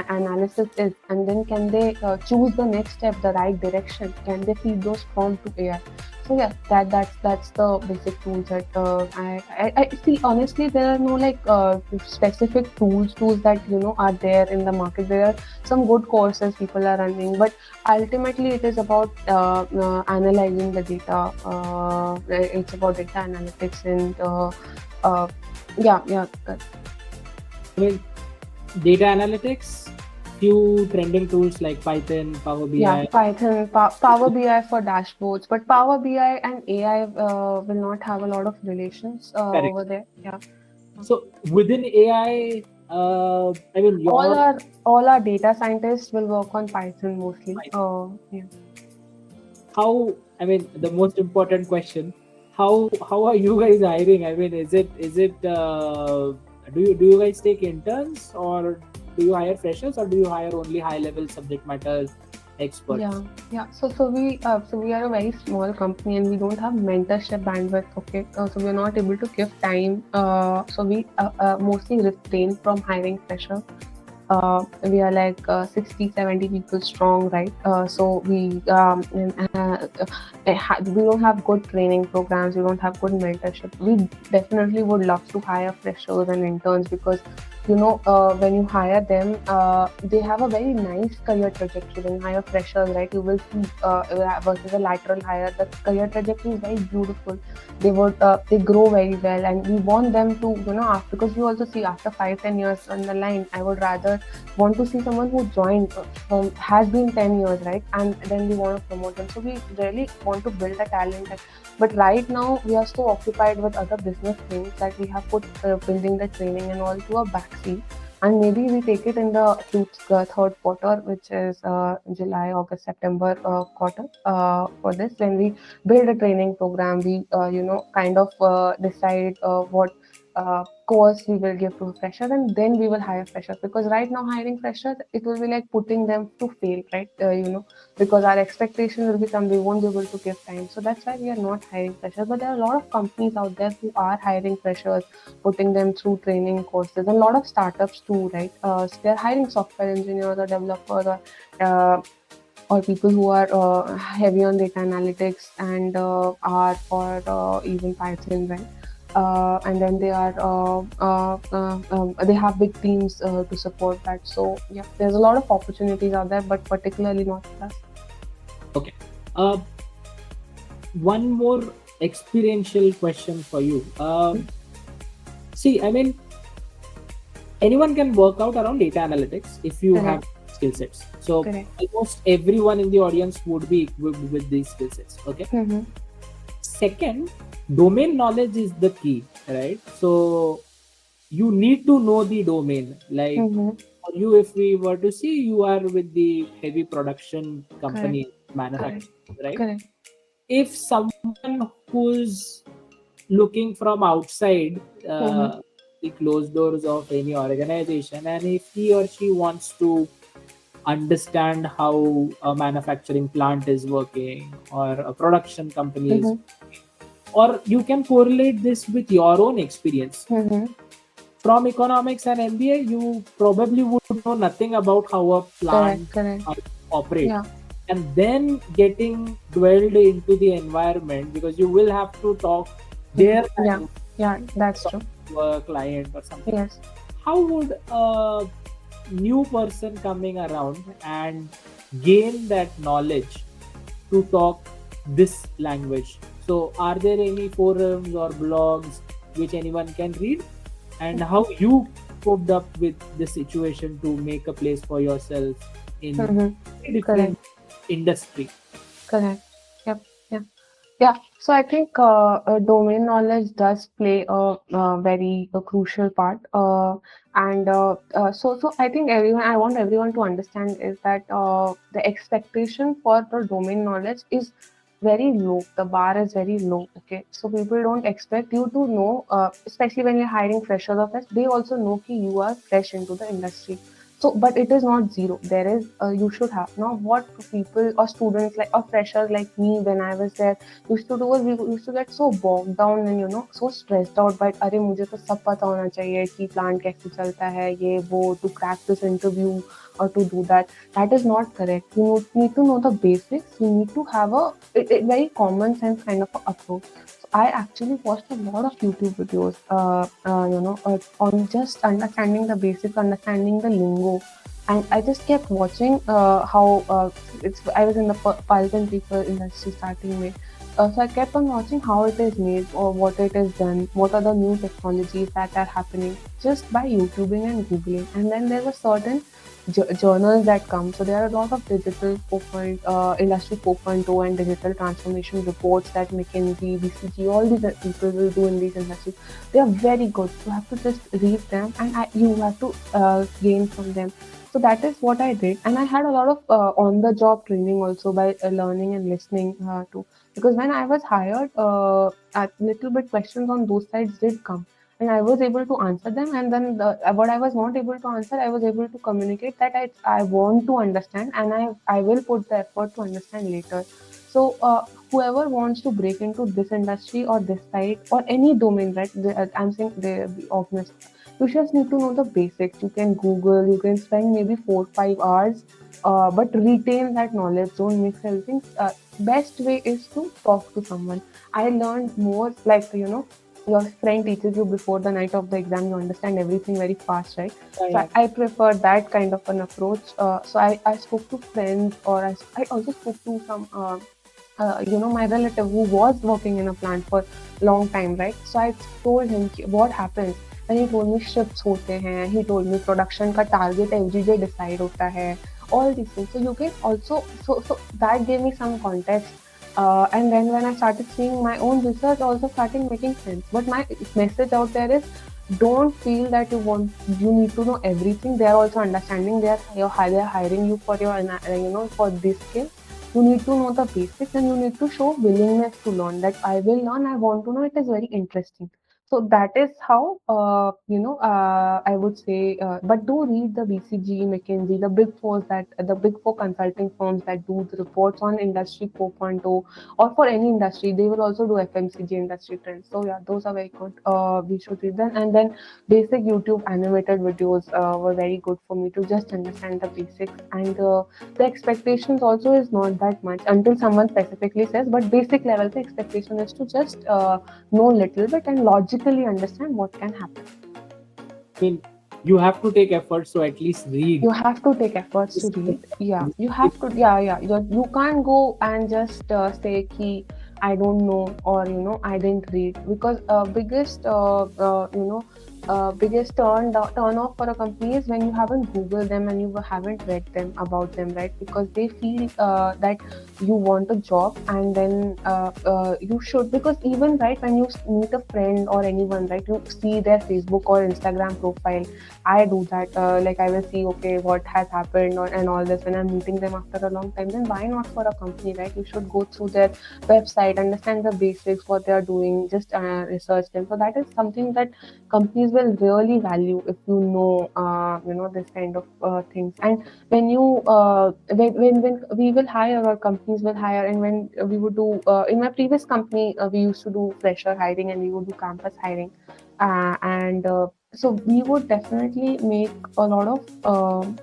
analysis is, and then can they choose the next step, the right direction? Can they feed those prompts to AI? So yeah, that's the basic tools that I see. Honestly, there are no like specific tools that are there in the market. There are some good courses people are running, but ultimately it is about analyzing the data. It's about data analytics and uh, yeah. I mean, data analytics, few trending tools like Python, Power Yeah, BI. Python, Power BI for dashboards, but Power BI and AI will not have a lot of relations Correct. over there. Yeah. So within AI, I mean, all your our all our data scientists will work on Python mostly. Yeah. how, I mean, the most important question: how are you guys hiring? I mean, is it do you guys take interns, or do you hire freshers, or do you hire only high level subject matter experts? Yeah. So we are a very small company, and we don't have mentorship bandwidth. Okay, so we are not able to give time. So we mostly refrain from hiring fresher. We are like 60 70 people strong, right? So we don't have good training programs, we don't have good mentorship. We definitely would love to hire freshers and interns, because when you hire them, they have a very nice career trajectory. When you hire freshers, right, you will see versus a lateral hire, the career trajectory is very beautiful. They grow very well, and we want them to, after, because we also see after 5-10 years on the line, I would rather want to see someone who joined from has been 10 years, right, and then we want to promote them. So we really want to build a talent, but right now we are so occupied with other business things that we have put building the training and all to a backseat. And maybe we take it in the third quarter, which is July, August, September quarter, for this, when we build a training program. We kind of decide what course we will give to a fresher, and then we will hire freshers. Because right now hiring freshers, it will be like putting them to fail, right? Because our expectation will become we won't be able to give time. So that's why we are not hiring freshers. But there are a lot of companies out there who are hiring freshers, putting them through training courses, and a lot of startups too, right? So they're hiring software engineers or developers, or or people who are heavy on data analytics and R or even Python, right? And then they have big teams to support that. So yeah, there's a lot of opportunities out there, but particularly not for us. Okay. Uh, One more experiential question for you. See, I mean, anyone can work out around data analytics if you have Correct. skill sets. So Correct. almost everyone in the audience would be equipped with these skill sets. Okay. Mm-hmm. Second, domain knowledge is the key, right? So you need to know the domain. Like Mm-hmm. for you, if we were to see, you are with the heavy production Correct. company Correct. manufacturing, right? Correct. If someone who's looking from outside Mm-hmm. the closed doors of any organization, and if he or she wants to understand how a manufacturing plant is working or a production company is, Mm-hmm. or you can correlate this with your own experience Mm-hmm. from economics and MBA, you probably would know nothing about how a Correct. plant Correct. operate, Yeah. and then getting dwelled into the environment, because you will have to talk their Mm-hmm. Yeah. language Yeah. That's true. to a client or something. Yes. How would a new person coming around and gain that knowledge to talk this language? So, are there any forums or blogs which anyone can read? And how you coped up with the situation to make a place for yourself in Mm-hmm. a different Correct. industry? Correct. Yep. Yeah. Yeah, so I think domain knowledge does play a very crucial part, and so I think I want everyone to understand is that the expectation for the domain knowledge is very low. The bar is very low. Okay, so people don't expect you to know, especially when you're hiring freshers or fresh. They also know that you are fresh into the industry. So, but it is not zero. There is, you should have now what people or students like or freshers like me when I was there used to do was we used to get so bogged down and so stressed out by अरे मुझे तो सब पता होना चाहिए कि plant कैसे चलता है ये वो to crack this interview or to do that is not correct. You need to know the basics. You need to have a very common sense kind of a approach. So I actually watched a lot of YouTube videos on just understanding the basics, understanding the lingo, and I just kept watching how I was in the pulp and paper industry starting with. So I kept on watching how it is made or what it is done, what are the new technologies that are happening just by YouTubing and Googling. And then there were certain journals that come. So there are a lot of digital 4. Industry 4.0 and digital transformation reports that McKinsey, BCG, all these people will do in these industries. They are very good. You have to just read them and you have to gain from them. So that is what I did, and I had a lot of on-the-job training also by learning and listening to. Because when I was hired, a little bit questions on those sides did come, and I was able to answer them. And then what I was not able to answer, I was able to communicate that I want to understand, and I will put the effort to understand later. So whoever wants to break into this industry or this side or any domain, right? I'm saying the obvious. You just need to know the basics. You can Google. You can spend maybe 4 5 hours, but retain that knowledge. Don't mix everything. Best way is to talk to someone. I learned more like your friend teaches you before the night of the exam. You understand everything very fast, right? So Yeah, I prefer that kind of an approach. So I spoke to friends, or I also spoke to some. My relative who was working in a plant for long time, right? So I told him what happens, and he told me shifts होते हैं. He told me production का target every day decide होता है. All these things. So you can also so that gave me some context. And then when I started seeing my own research, also starting making sense. But my message out there is, don't feel that you need to know everything. They are also understanding. They are hiring you for your for this skill. You need to know the basics and you need to show willingness to learn. That I will learn. I want to know. It is very interesting. So that is how, I would say, but do read the BCG, McKinsey, the big fours, that the big four consulting firms that do the reports on Industry 4.0, or for any industry. They will also do FMCG industry trends. So yeah, those are very good. We should read them. And then basic YouTube animated videos were very good for me to just understand the basics. And the expectations also is not that much until someone specifically says, but basic level, the expectation is to just know little bit and logically understand what can happen. I mean, you have to take effort, so at least read. You have to take efforts to read. Yeah, you have to. Yeah, yeah. You can't go and just say ki I don't know, or I didn't read, because biggest biggest turn off for a company is when you haven't googled them and you haven't read them about them, right? Because they feel that you want a job, and then you should, because even right when you meet a friend or anyone, right, you see their Facebook or Instagram profile. I do that. Like I will see, okay, what has happened, and all this when I'm meeting them after a long time. Then why not for a company, right? You should go through their website, understand the basics, what they are doing, just research them. So that is something that companies will really value if you know, this kind of things. And when you when we will hire, or companies will hire, and when we would do in my previous company, we used to do fresher hiring and we would do campus hiring, and so we would definitely make a lot of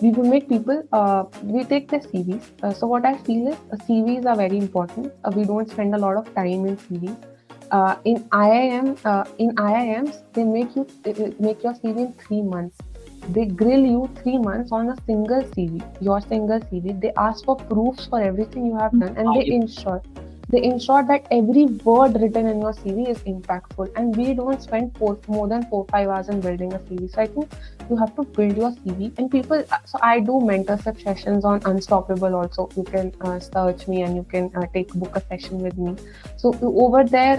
we would make people we take their CVs. So what I feel is CVs are very important. We don't spend a lot of time in CVs. In IIMs, they make your CV in 3 months. They grill you 3 months on a single CV, your single CV. They ask for proofs for everything you have done, and they ensure that every word written in your CV is impactful. And we don't spend more than 4-5 hours in building a CV. So I think you have to build your CV. And people, so I do mentorship sessions on Unstoppable also. You can search me and you can book a session with me. So over there,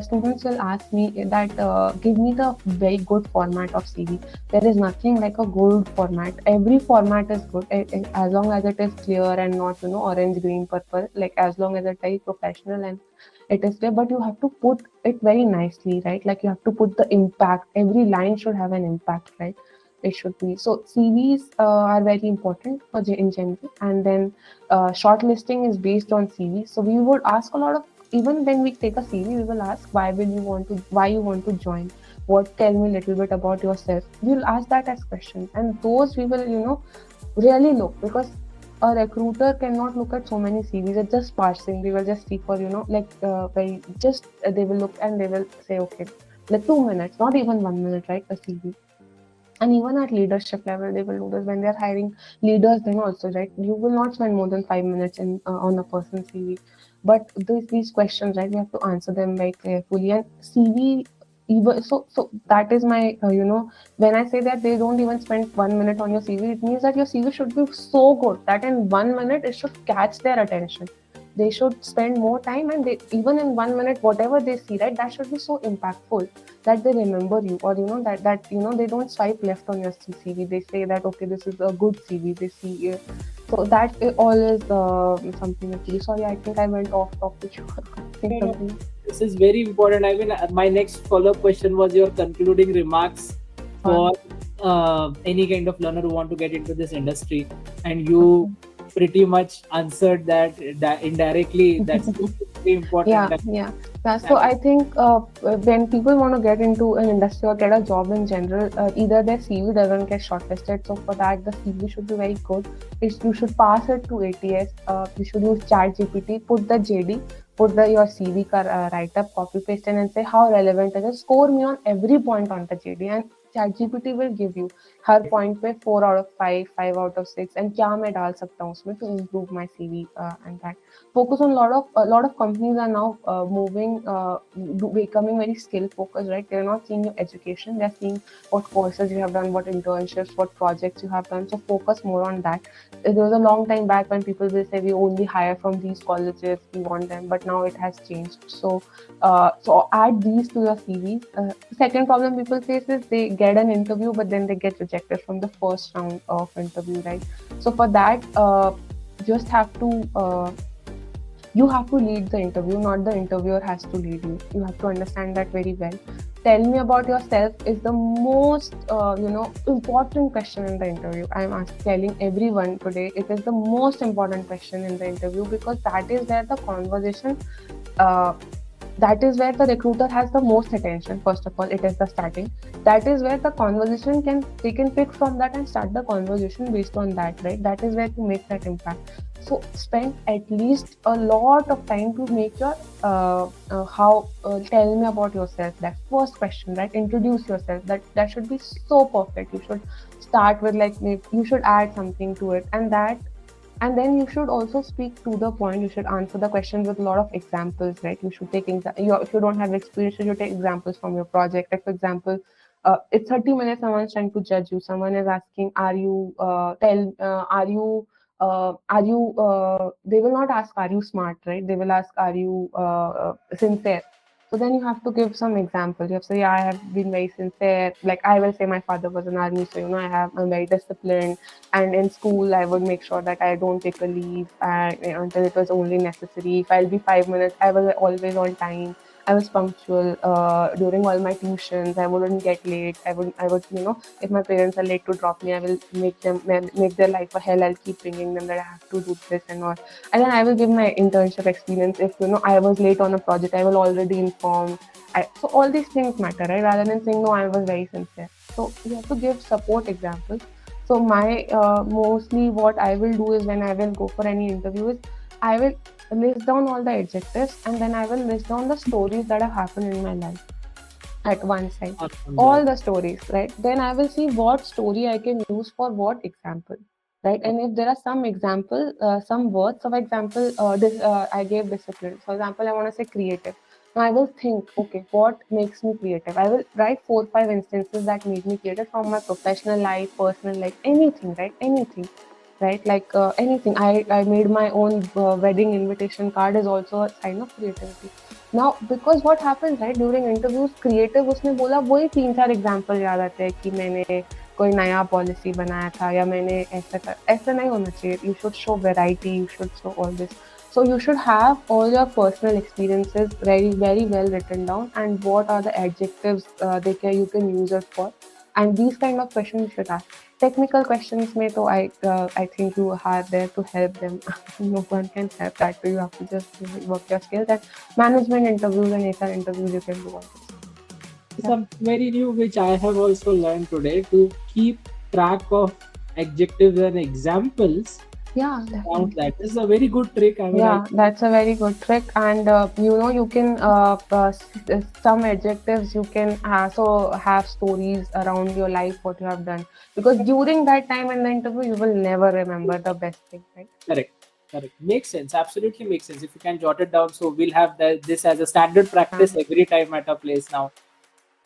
students will ask me that give me the very good format of CV. There is nothing like a good format. Every format is good, as long as it is clear and not orange, green, purple. Like as long as it is professional and it is clear, but you have to put it very nicely, right? Like you have to put the impact. Every line should have an impact, right? It should be. So CVs are very important in general, and then shortlisting is based on CV. So we would ask a lot of, even when we take a CV, we will ask why you want to join, what, tell me a little bit about yourself. We'll ask that as questions, and those we will really look, because a recruiter cannot look at so many CVs. It's just parsing. They will just see for like very just they will look and they will say, okay, like 2 minutes, not even 1 minute, right? A CV. And even at leadership level, they will do this when they're hiring leaders. Then also, right, you will not spend more than 5 minutes on a person's CV. But these questions, right, we have to answer them very carefully. And CV, even so that is my when I say that they don't even spend 1 minute on your CV, it means that your CV should be so good that in 1 minute it should catch their attention. They should spend more time, and they, even in 1 minute, whatever they see, right, that should be so impactful that they remember you, or that they don't swipe left on your CV. They say that, okay, this is a good CV. They see so that all is something actually. Sorry, I think I went off topic. Think No, no, something. this is very important. I mean, my next follow-up question was your concluding remarks Uh, for any kind of learner who want to get into this industry, and you okay. pretty much answered that indirectly. That's very important. Yeah, yeah. So I think when people want to get into an industry or get a job in general, either their CV doesn't get shortlisted. So for that, the CV should be very good. You should pass it to ATS. You should use ChatGPT. Put the JD. Put your CV write up, copy paste, and say how relevant it is. Score me on every point on the JD, and ChatGPT will give you her point पे 4 out of 5, 5 out of 6, and क्या मैं डाल सकता हूँ उसमें to improve my CV and that. Focus on a lot of companies are now moving becoming very skill focused, right? They're not seeing your education, they're seeing what courses you have done, what internships, what projects you have done. So focus more on that. There was a long time back when people will say we only hire from these colleges, we want them, but now it has changed. So add these to your CVs. Second problem people face is they get an interview, but then they get rejected from the first round of interview, right? So for that, just have to You have to lead the interview, not the interviewer has to lead you. You have to understand that very well. Tell me about yourself is the most important question in the interview. Telling everyone today, it is the most important question in the interview, because that is where the conversation uh, that is where the recruiter has the most attention. First of all, it is the starting. That is where the conversation they can pick from that and start the conversation based on that, right? That is where to make that impact. So spend at least a lot of time to make your how tell me about yourself. That first question, right? Introduce yourself. That should be so perfect. You should start with, like, maybe you should add something to it, and then you should also speak to the point. You should answer the question with a lot of examples, right? You should take if you don't have experience, you should take examples from your project. Like, for example, it's 30 minutes, someone's trying to judge you. Someone is asking, are you they will not ask, are you smart, right? They will ask, are you sincere? So then you have to give some example. You have to say, yeah, I have been very sincere. Like, I will say my father was an army, so I'm very disciplined, and in school I would make sure that I don't take a leave until it was only necessary. If I'll be 5 minutes, I was always on time. I was punctual during all my tuitions. I wouldn't get late. I would, if my parents are late to drop me, I will make their life a hell. I'll keep bringing them that I have to do this and all. And then I will give my internship experience. If I was late on a project, I will already inform. So all these things matter, right? Rather than saying, no, I was very sincere. So you have to give support examples. So my mostly what I will do is, when I will go for any interview, is I will list down all the adjectives, and then I will list down the stories that have happened in my life at one side. Awesome, All that. the stories, right? Then I will see what story I can use for what example, right? And if there are some example, some words. So, for example, I gave discipline. For example, I want to say creative. Now I will think, okay, what makes me creative? I will write 4 or 5 instances that made me creative from my professional life, personal life, anything, right? Anything, right? Like anything. I made my own wedding invitation card is also a sign of creativity. Now, because what happens, right, during interviews, creative उसने बोला, वही 3-4 example याद आते हैं कि मैंने कोई नया पॉलिसी बनाया था, या मैंने ऐसा नहीं होना चाहिए. You should show variety, you should show all this. So you should have all your personal experiences very, very well written down, and what are the adjectives you can use it for, and these kind of questions you should ask. Technical questions may, so I think you are there to help them. No one can help that. So you have to just work your skills. And management interviews and HR interviews, you can do all this. Yeah. Something very new which I have also learned today, to keep track of adjectives and examples. Yeah, Now, definitely. that is a very good trick. I mean, Yeah, that's a very good trick. And you can some adjectives you can also have stories around your life, what you have done, because during that time in the interview you will never remember the best thing, right? correct, correct. Makes sense. Absolutely makes sense. If you can jot it down, so we'll have this as a standard practice every time at our place now.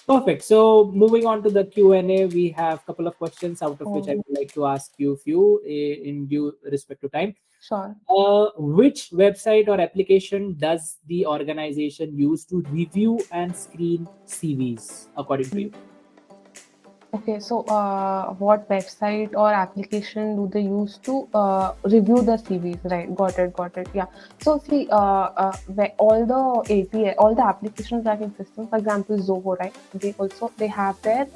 Perfect. So moving on to the Q&A, we have a couple of questions, out of which I would like to ask you a few in due respect to time. Sure. Which website or application does the organization use to review and screen CVs, according to you? Okay, so what website or application do they use to review the CVs? Right, got it, got it. Yeah. So see, all the API, all the application tracking systems, for example, Zoho, right? They have their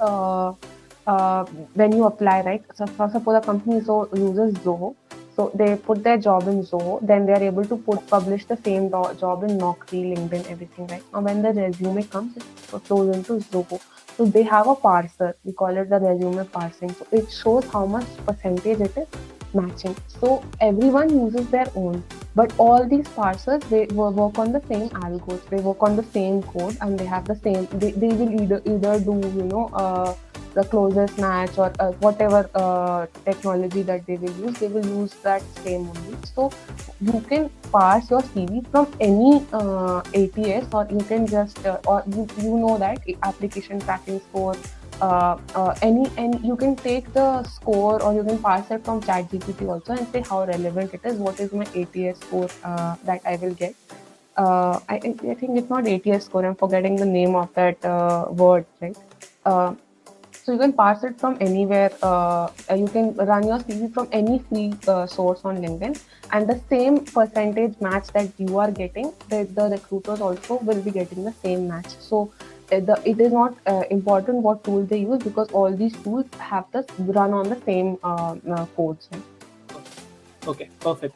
when you apply, right? So suppose a company uses Zoho, so they put their job in Zoho, then they are able to publish the same job in Naukri, LinkedIn, everything, right? Now when the resume comes, it flows into Zoho. So they have a parser. We call it the resume parsing. So it shows how much percentage it is matching. So everyone uses their own, but all these parsers, they work on the same algos. They work on the same code, and they have the same. They will either do the closest match, or whatever technology that they will use. They will use that same only. So you can parse your CV from any ATS, or you can just or you know that application tracking score, and you can take the score, or you can parse it from ChatGPT also, and say how relevant it is. What is my ATS score that I will get? I think it's not ATS score. I'm forgetting the name of that word, right? Uh, So you can parse it from anywhere. You can run your CV from any free source on LinkedIn, and the same percentage match that you are getting, the recruiters also will be getting the same match. So it is not important what tool they use, because all these tools have to run on the same codes. Right? Okay, perfect.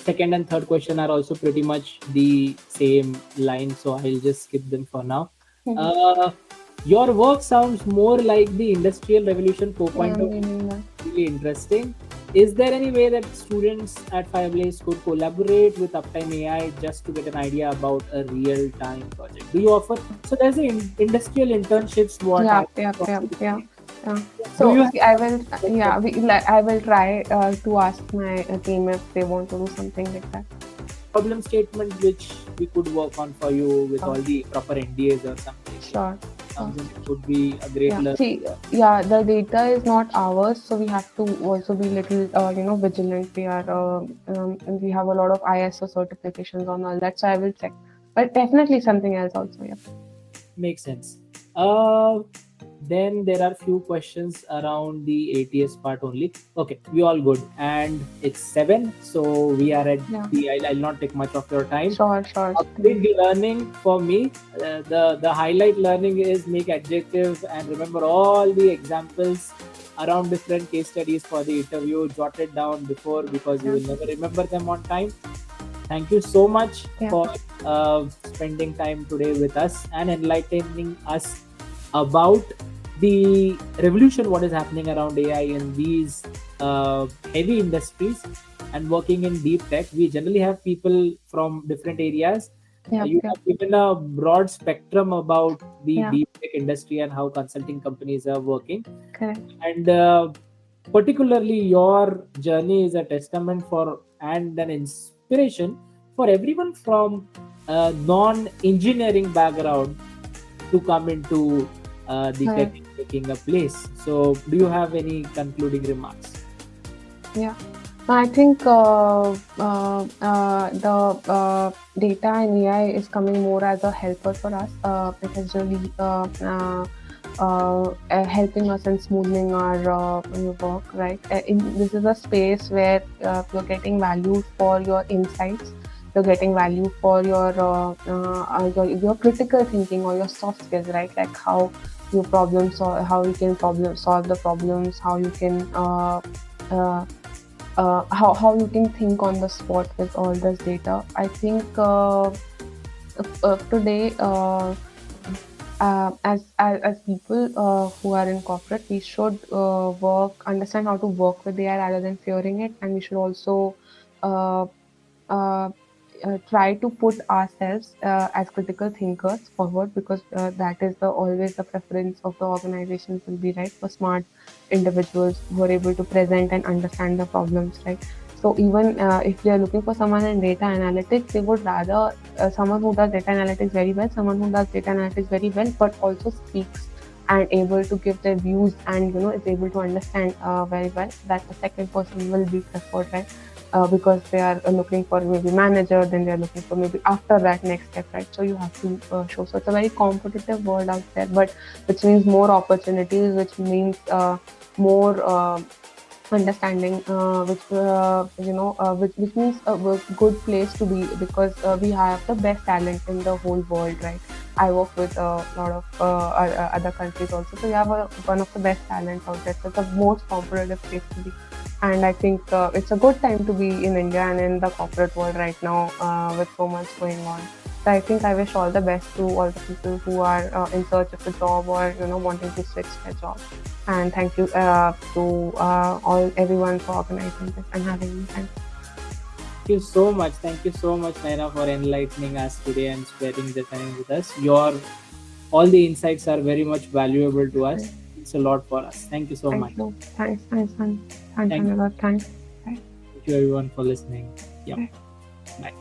Second and third question are also pretty much the same line, so I'll just skip them for now. Uh, your work sounds more like the Industrial Revolution Yeah, 4.0. meaning that. Really interesting. Is there any way that students at Fireblaze could collaborate with Uptime AI just to get an idea about a real-time project? Do you offer? So there's the industrial internships. What Yeah, I yeah, yeah, yeah. Yeah. do So you see, I will, have? yeah, I will try to ask my team if they want to do something like that. Problem statement which we could work on for you with all Sure. the proper NDAs or something. Sure. Something that would be a great Yeah. learn. See, yeah, the data is not ours, so we have to also be little, vigilant. And we have a lot of ISO certifications on all that, so I will check. But definitely something else also. Yeah. Makes sense. Then there are few questions around the ATS part only. Okay, we all good, and it's 7, so we are at Yeah. I'll not take much of your time. Sure, sure. A big learning for me, the highlight learning is make adjectives and remember all the examples around different case studies for the interview. Jot it down before, because you will never remember them on time. Thank you so much for spending time today with us and enlightening us about the revolution, what is happening around AI in these heavy industries and working in deep tech. We generally have people from different areas. You have given a broad spectrum about the deep tech industry and how consulting companies are working. Correct. And particularly your journey is a testament for and an inspiration for everyone from a non-engineering background to come into the tech taking a place. So do you have any concluding remarks? Yeah, I think the data and AI is coming more as a helper for us. It is really helping us in smoothing our work, right? This is a space where you're getting value for your insights. You're getting value for your critical thinking or your soft skills, right? Like how you problem solve, how you can solve the problems, how you can how you can think on the spot with all this data. I think today, as people who are in corporate, we should understand how to work with AI rather than fearing it, and we should also uh, uh, try to put ourselves as critical thinkers forward, because that is always the preference of the organizations will be, right, for smart individuals who are able to present and understand the problems, right? So even if they are looking for someone in data analytics, they would rather someone who does data analytics very well, someone who does data analytics very well, but also speaks and able to give their views and is able to understand very well. That the second person will be preferred, right? Because they are looking for maybe manager, then they are looking for maybe after that next step, right? So you have to show. So it's a very competitive world out there, but which means more opportunities, which means more understanding, which means a good place to be, because we have the best talent in the whole world, right? I work with a lot of other countries also, so we have one of the best talents out there. So it's the most competitive place to be. And I think it's a good time to be in India and in the corporate world right now with so much going on. So I think I wish all the best to all the people who are in search of a job or wanting to switch their job. And thank you to everyone for organizing this and having me. Thanks. Thank you so much. Thank you so much, Naina, for enlightening us today and sparing the time with us. All the insights are very much valuable to us. It's a lot for us. Thank you so much. Thanks, Anurag. Thanks. Thank you everyone for listening. Yeah. Bye.